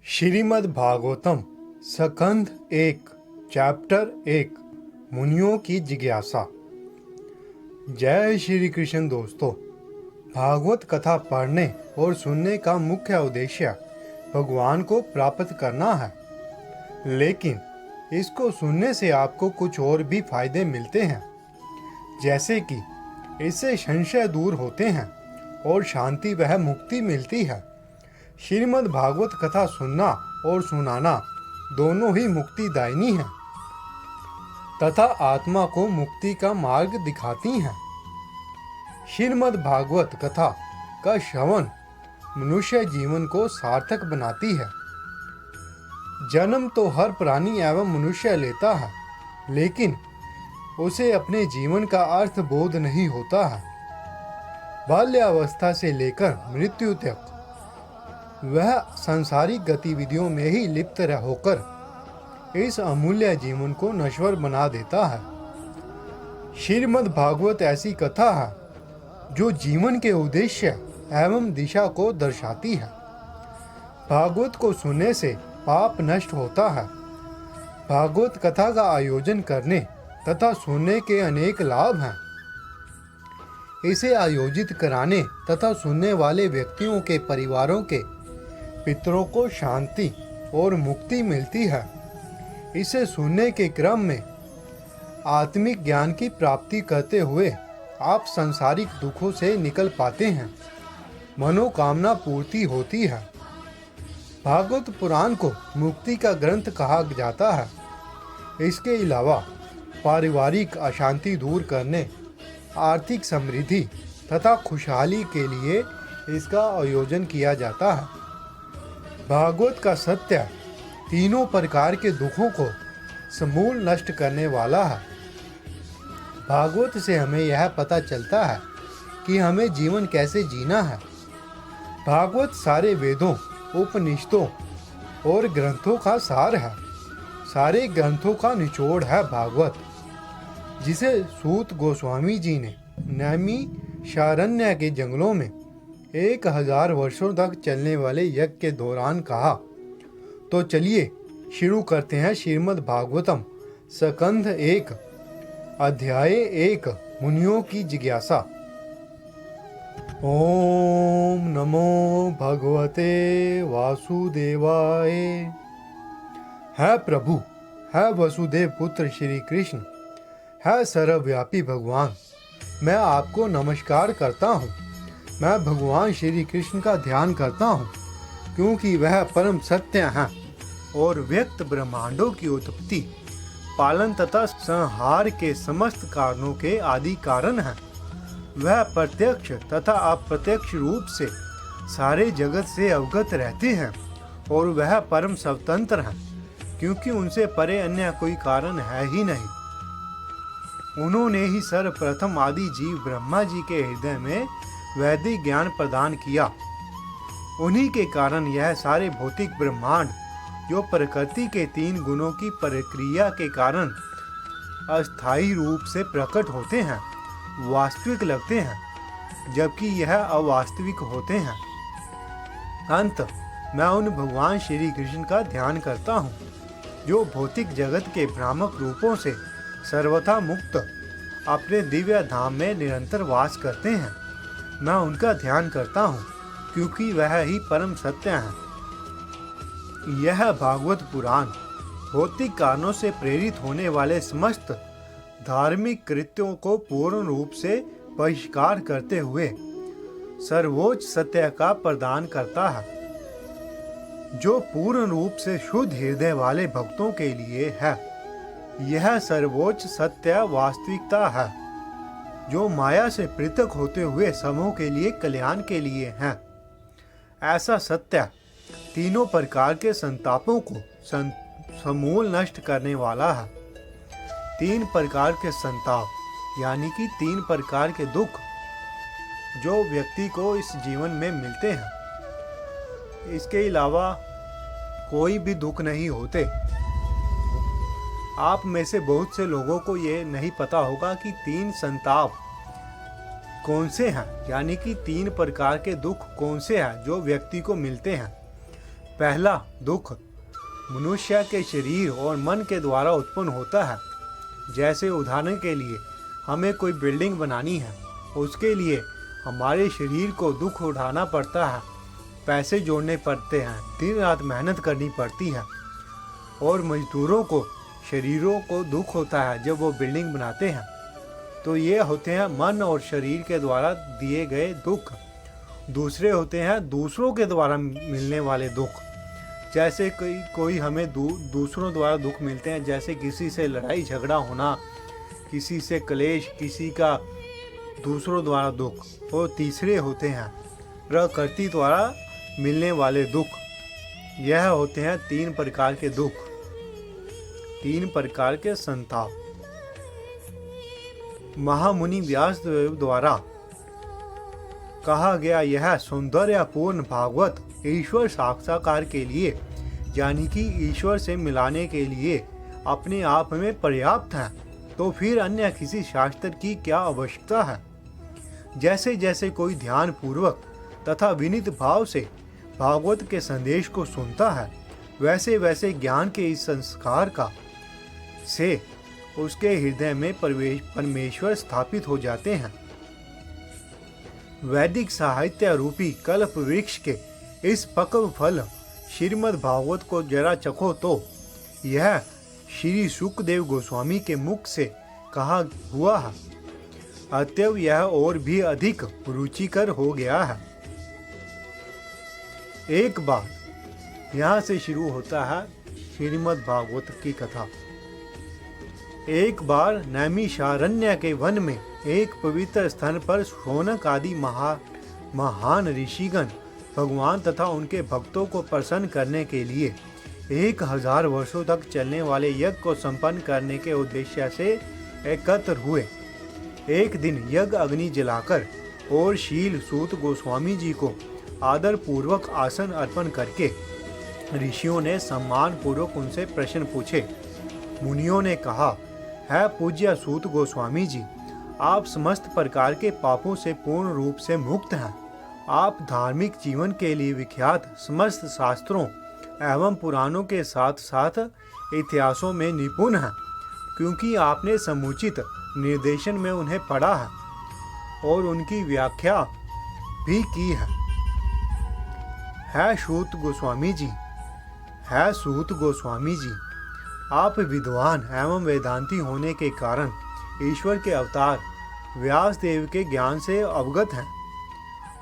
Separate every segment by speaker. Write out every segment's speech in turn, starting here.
Speaker 1: श्रीमद् भागवतम स्कंध 1 चैप्टर 1 मुनियों की जिज्ञासा। जय श्री कृष्ण दोस्तों। भागवत कथा पढ़ने और सुनने का मुख्य उद्देश्य भगवान को प्राप्त करना है, लेकिन इसको सुनने से आपको कुछ और भी फायदे मिलते हैं, जैसे कि इससे संशय दूर होते हैं और शांति वह मुक्ति मिलती है। श्रीमद् भागवत कथा सुनना और सुनाना दोनों ही मुक्तिदायिनी हैं तथा आत्मा को मुक्ति का मार्ग दिखाती हैं। श्रीमद् भागवत कथा का श्रवण मनुष्य जीवन को सार्थक बनाती है। जन्म तो हर प्राणी एवं मनुष्य लेता है, लेकिन उसे अपने जीवन का अर्थ बोध नहीं होता है। बाल्यावस्था से लेकर मृत्यु तक वह सांसारिक गतिविधियों में ही लिप्त होकर इस अमूल्य जीवन को नश्वर बना देता है। श्रीमद् भागवत ऐसी कथा है जो जीवन के उद्देश्य एवं दिशा को दर्शाती है। भागवत को सुनने से पाप नष्ट होता है। भागवत कथा का आयोजन करने तथा सुनने के अनेक लाभ हैं। इसे आयोजित कराने तथा सुनने वाले व्यक्तियों के परिवारों के पितरों को शांति और मुक्ति मिलती है। इसे सुनने के क्रम में आत्मिक ज्ञान की प्राप्ति करते हुए आप सांसारिक दुखों से निकल पाते हैं, मनोकामना पूर्ति होती है। भागवत पुराण को मुक्ति का ग्रंथ कहा जाता है। इसके अलावा पारिवारिक अशांति दूर करने, आर्थिक समृद्धि तथा खुशहाली के लिए इसका आयोजन किया जाता है। भागवत का सत्य तीनों प्रकार के दुखों को समूल नष्ट करने वाला है। भागवत से हमें यह पता चलता है कि हमें जीवन कैसे जीना है। भागवत सारे वेदों, उपनिषदों और ग्रंथों का सार है। सारे ग्रंथों का निचोड़ है भागवत, जिसे सूत गोस्वामी जी ने नैमिषारण्य के जंगलों में 1000 वर्षों तक चलने वाले यज्ञ के दौरान कहा। तो चलिए शुरू करते हैं श्रीमद् भागवतम स्कंध 1 अध्याय 1 मुनियों की जिज्ञासा। ओम नमो भगवते वासुदेवाय। है प्रभु, है वसुदेव पुत्र श्री कृष्ण, है सर्वव्यापी भगवान, मैं आपको नमस्कार करता हूँ। मैं भगवान श्री कृष्ण का ध्यान करता हूँ, क्योंकि वह परम सत्य हैं और व्यक्त ब्रह्मांडों की उत्पत्ति, पालन तथा संहार के समस्त कारणों के आदि कारण हैं। वह प्रत्यक्ष तथा अप्रत्यक्ष रूप से सारे जगत से अवगत रहते हैं और वह परम स्वतंत्र हैं, क्योंकि उनसे परे अन्य कोई कारण है ही नहीं। उन्होंने ही सर्वप्रथम आदि जीव ब्रह्मा जी के हृदय में वैदिक ज्ञान प्रदान किया। उन्हीं के कारण यह सारे भौतिक ब्रह्मांड, जो प्रकृति के 3 गुणों की प्रक्रिया के कारण अस्थायी रूप से प्रकट होते हैं, वास्तविक लगते हैं, जबकि यह अवास्तविक होते हैं। अंत मैं उन भगवान श्री कृष्ण का ध्यान करता हूँ, जो भौतिक जगत के भ्रामक रूपों से सर्वथा मुक्त अपने दिव्य धाम में निरंतर वास करते हैं। मैं उनका ध्यान करता हूँ, क्योंकि वह ही परम सत्य हैं। यह भागवत पुराण भौतिक कारणों से प्रेरित होने वाले समस्त धार्मिक कृत्यों को पूर्ण रूप से बहिष्कार करते हुए सर्वोच्च सत्य का प्रदान करता है, जो पूर्ण रूप से शुद्ध हृदय वाले भक्तों के लिए है। यह सर्वोच्च सत्य वास्तविकता है, जो माया से पृथक होते हुए समूह के लिए कल्याण के लिए हैं। ऐसा सत्य तीनों प्रकार के संतापों को समूल नष्ट करने वाला है। 3 प्रकार के संताप, यानी कि 3 प्रकार के दुख जो व्यक्ति को इस जीवन में मिलते हैं, इसके अलावा कोई भी दुख नहीं होते। आप में से बहुत से लोगों को ये नहीं पता होगा कि 3 संताप कौन से हैं, यानी कि 3 प्रकार के दुख कौन से हैं जो व्यक्ति को मिलते हैं। पहला दुख मनुष्य के शरीर और मन के द्वारा उत्पन्न होता है। जैसे उदाहरण के लिए हमें कोई बिल्डिंग बनानी है, उसके लिए हमारे शरीर को दुख उठाना पड़ता है, पैसे जोड़ने पड़ते हैं, दिन रात मेहनत करनी पड़ती है। और मजदूरों को शरीरों को दुख होता है जब वो बिल्डिंग बनाते हैं। तो ये होते हैं मन और शरीर के द्वारा दिए गए दुख। दूसरे होते हैं दूसरों के द्वारा मिलने वाले दुख। जैसे कोई हमें दूसरों द्वारा दुख मिलते हैं, जैसे किसी से लड़ाई झगड़ा होना, किसी से क्लेश, किसी का दूसरों द्वारा दुख। और तीसरे होते हैं प्रकृति द्वारा मिलने वाले दुख। यह होते हैं 3 प्रकार के दुख, 3 प्रकार के संताप। महामुनि व्यास द्वारा कहा गया यह सौंदर्यपूर्ण भागवत ईश्वर साक्षात्कार के लिए, यानी कि ईश्वर से मिलाने के लिए अपने आप में पर्याप्त है। तो फिर अन्य किसी शास्त्र की क्या आवश्यकता है। जैसे जैसे कोई ध्यान पूर्वक तथा विनीत भाव से भागवत के संदेश को सुनता है, वैसे वैसे ज्ञान के इस संस्कार का से उसके हृदय में परमेश्वर स्थापित हो जाते हैं। वैदिक साहित्य रूपी कल्प वृक्ष के इस पक्व फल श्रीमद् भागवत को जरा चखो तो यह श्री सुखदेव गोस्वामी के मुख से कहा हुआ है। अतएव यह और भी अधिक रुचिकर हो गया है। एक बार यहाँ से शुरू होता है श्रीमद् भागवत की कथा। एक बार नैमिषारण्य के वन में एक पवित्र स्थान पर शौनक आदि महान ऋषिगण भगवान तथा उनके भक्तों को प्रसन्न करने के लिए 1000 वर्षों तक चलने वाले यज्ञ को संपन्न करने के उद्देश्य से एकत्र हुए। एक दिन यज्ञ अग्नि जलाकर और शील सूत गोस्वामी जी को आदर पूर्वक आसन अर्पण करके ऋषियों ने सम्मान पूर्वक उनसे प्रश्न पूछे। मुनियों ने कहा, है पूज्य सूत गोस्वामी जी, आप समस्त प्रकार के पापों से पूर्ण रूप से मुक्त हैं। आप धार्मिक जीवन के लिए विख्यात समस्त शास्त्रों एवं पुराणों के साथ साथ इतिहासों में निपुण हैं, क्योंकि आपने समुचित निर्देशन में उन्हें पढ़ा है और उनकी व्याख्या भी की है सूत गोस्वामी जी, है सूत गोस्वामी जी, आप विद्वान एवं वेदांती होने के कारण ईश्वर के अवतार व्यास देव के ज्ञान से अवगत हैं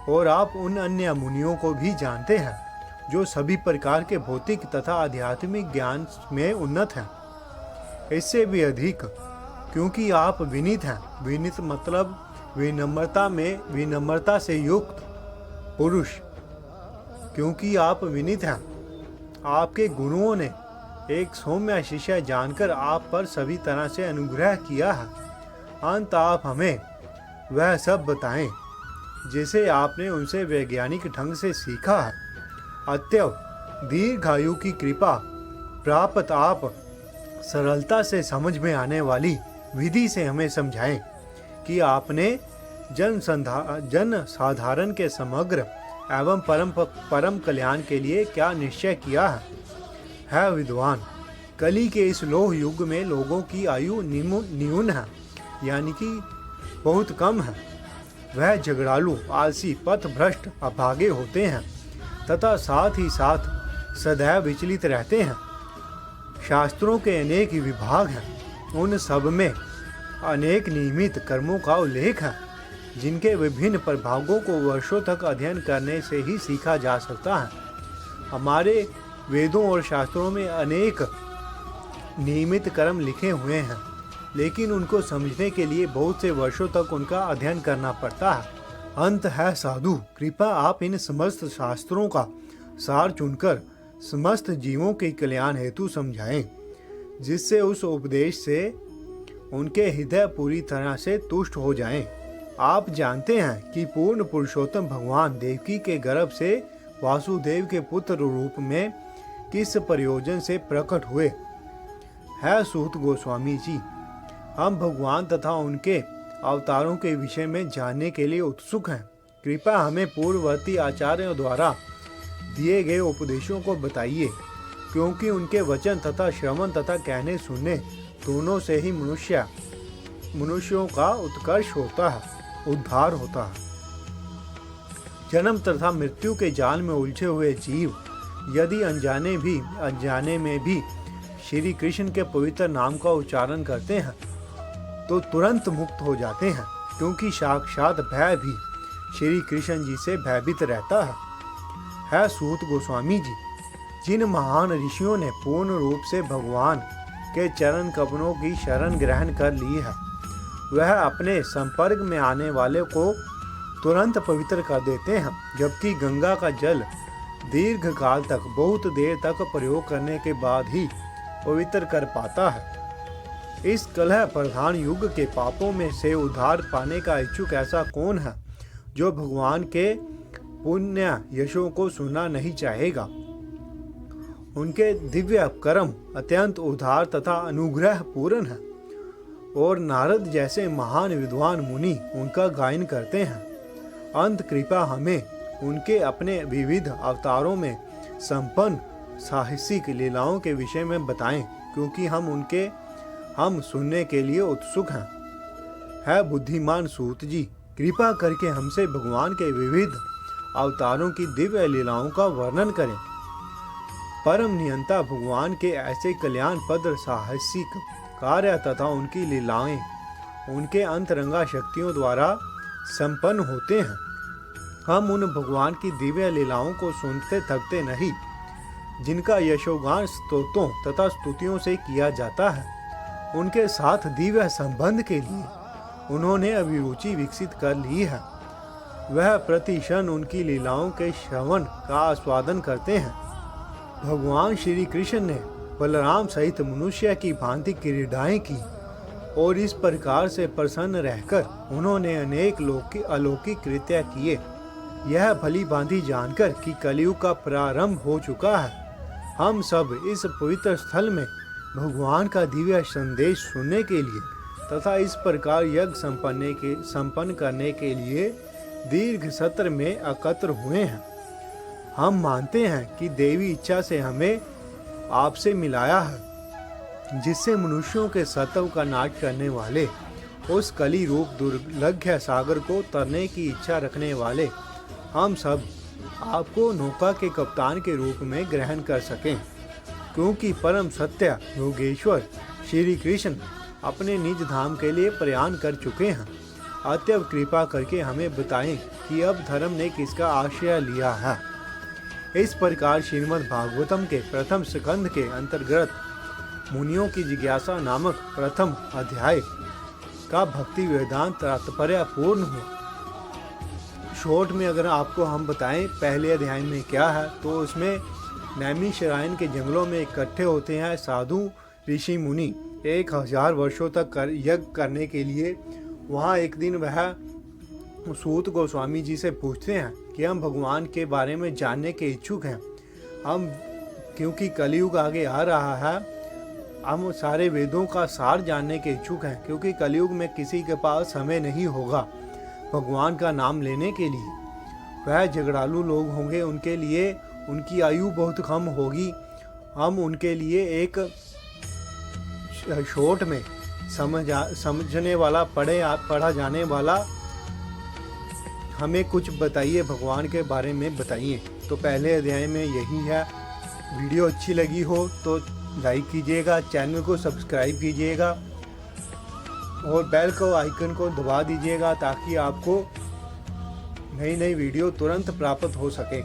Speaker 1: और आप उन अन्य मुनियों को भी जानते हैं जो सभी प्रकार के भौतिक तथा आध्यात्मिक ज्ञान में उन्नत हैं। इससे भी अधिक क्योंकि आप विनीत हैं। विनीत मतलब विनम्रता से युक्त पुरुष। क्योंकि आप विनीत हैं, आपके गुरुओं ने एक सौम्य शिष्य जानकर आप पर सभी तरह से अनुग्रह किया है। अंत आप हमें वह सब बताएं जिसे आपने उनसे वैज्ञानिक ढंग से सीखा है। अतएव दीर्घायु की कृपा प्राप्त आप सरलता से समझ में आने वाली विधि से हमें समझाएं कि आपने जन साधारण के समग्र एवं परम कल्याण के लिए क्या निश्चय किया है विद्वान, कली के इस लोह युग में लोगों की आयु न्यून है, यानी कि बहुत कम है। वह झगड़ालू, आलसी, पथभ्रष्ट, अभागे होते हैं तथा साथ ही साथ सदैव विचलित रहते हैं। शास्त्रों के अनेक विभाग हैं, उन सब में अनेक नियमित कर्मों का उल्लेख है जिनके विभिन्न प्रभावों को वर्षों तक अध्ययन करने से ही सीखा जा सकता है। हमारे वेदों और शास्त्रों में अनेक नियमित कर्म लिखे हुए हैं, लेकिन उनको समझने के लिए बहुत से वर्षों तक उनका अध्ययन करना पड़ता है। अंत है साधु, कृपा आप इन समस्त शास्त्रों का सार चुनकर समस्त जीवों के कल्याण हेतु समझाएं, जिससे उस उपदेश से उनके हृदय पूरी तरह से तुष्ट हो जाएं। आप जानते हैं कि पूर्ण पुरुषोत्तम भगवान देवकी के गर्भ से वासुदेव के पुत्र रूप में किस प्रयोजन से प्रकट हुए। है सूत गोस्वामी जी, हम भगवान तथा उनके अवतारों के विषय में जानने के लिए उत्सुक हैं। कृपया हमें पूर्ववर्ती आचार्यों द्वारा दिए गए उपदेशों को बताइए, क्योंकि उनके वचन तथा श्रवण तथा कहने सुनने दोनों से ही मनुष्यों का उत्कर्ष होता है, उद्धार होता है। जन्म तथा मृत्यु के जाल में उलझे हुए जीव यदि अनजाने में भी श्री कृष्ण के पवित्र नाम का उच्चारण करते हैं तो तुरंत मुक्त हो जाते हैं, क्योंकि साक्षात भय भी श्री कृष्ण जी से भयभीत रहता है सूत गोस्वामी जी, जिन महान ऋषियों ने पूर्ण रूप से भगवान के चरण कमलों की शरण ग्रहण कर ली है, वह अपने संपर्क में आने वाले को तुरंत पवित्र कर देते हैं, जबकि गंगा का जल दीर्घ काल तक, बहुत देर तक प्रयोग करने के बाद ही पवित्र कर पाता है। इस कलह प्रधान युग के पापों में से उद्धार पाने का इच्छुक ऐसा कौन है जो भगवान के पुण्य यशों को सुनना नहीं चाहेगा। उनके दिव्य कर्म अत्यंत उदार तथा अनुग्रह पूर्ण है और नारद जैसे महान विद्वान मुनि उनका गायन करते हैं। अंत कृपा हमें उनके अपने विविध अवतारों में संपन्न साहसिक लीलाओं के विषय में बताएं, क्योंकि हम सुनने के लिए उत्सुक हैं। है बुद्धिमान सूत जी, कृपा करके हमसे भगवान के विविध अवतारों की दिव्य लीलाओं का वर्णन करें। परम नियंता भगवान के ऐसे कल्याण पद साहसिक कार्य तथा उनकी लीलाएं उनके अंतरंगा शक्तियों द्वारा संपन्न होते हैं। हम उन भगवान की दिव्य लीलाओं को सुनते थकते नहीं, जिनका यशोगान स्तोत्रों तथा स्तुतियों से किया जाता है। उनके साथ दिव्य संबंध के लिए उन्होंने अभिरुचि विकसित कर ली है। वह प्रतिक्षण उनकी लीलाओं के श्रवण का आस्वादन करते हैं। भगवान श्री कृष्ण ने बलराम सहित मनुष्य की भांति क्रीड़ाएं की और इस प्रकार से प्रसन्न रहकर उन्होंने अनेक अलौकिक कृत्य किए। यह भली भांति जानकर कि कलयुग का प्रारंभ हो चुका है, हम सब इस पवित्र स्थल में भगवान का दिव्य संदेश सुनने के लिए तथा इस प्रकार यज्ञ संपन्न करने के लिए दीर्घ सत्र में एकत्र हुए हैं। हम मानते हैं कि देवी इच्छा से हमें आपसे मिलाया है, जिससे मनुष्यों के सत्व का नाश करने वाले उस कली रूप दुर्लभ सागर को तरने की इच्छा रखने वाले हम सब आपको नौका के कप्तान के रूप में ग्रहण कर सकें, क्योंकि परम सत्य योगेश्वर श्री कृष्ण अपने निज धाम के लिए प्रयाण कर चुके हैं। अतएव कृपा करके हमें बताएं कि अब धर्म ने किसका आश्रय लिया है। इस प्रकार श्रीमद् भागवतम के प्रथम स्कंध के अंतर्गत मुनियों की जिज्ञासा नामक प्रथम अध्याय का भक्ति वेदांत तात्पर्य पूर्ण हुआ। शॉर्ट में अगर आपको हम बताएं पहले अध्याय में क्या है, तो उसमें नैमिषारण्य के जंगलों में इकट्ठे होते हैं साधु ऋषि मुनि 1000 वर्षों तक यज्ञ करने के लिए। वहाँ एक दिन वह सूत गोस्वामी जी से पूछते हैं कि हम भगवान के बारे में जानने के इच्छुक हैं। हम क्योंकि कलयुग आगे आ रहा है, हम सारे वेदों का सार जानने के इच्छुक हैं, क्योंकि कलयुग में किसी के पास समय नहीं होगा भगवान का नाम लेने के लिए। वह झगड़ालू लोग होंगे, उनके लिए उनकी आयु बहुत कम होगी। हम उनके लिए एक शॉर्ट में समझने वाला पढ़ा जाने वाला हमें कुछ बताइए, भगवान के बारे में बताइए। तो पहले अध्याय में यही है। वीडियो अच्छी लगी हो तो लाइक कीजिएगा, चैनल को सब्सक्राइब कीजिएगा और बेल को आइकन को दबा दीजिएगा ताकि आपको नई वीडियो तुरंत प्राप्त हो सके।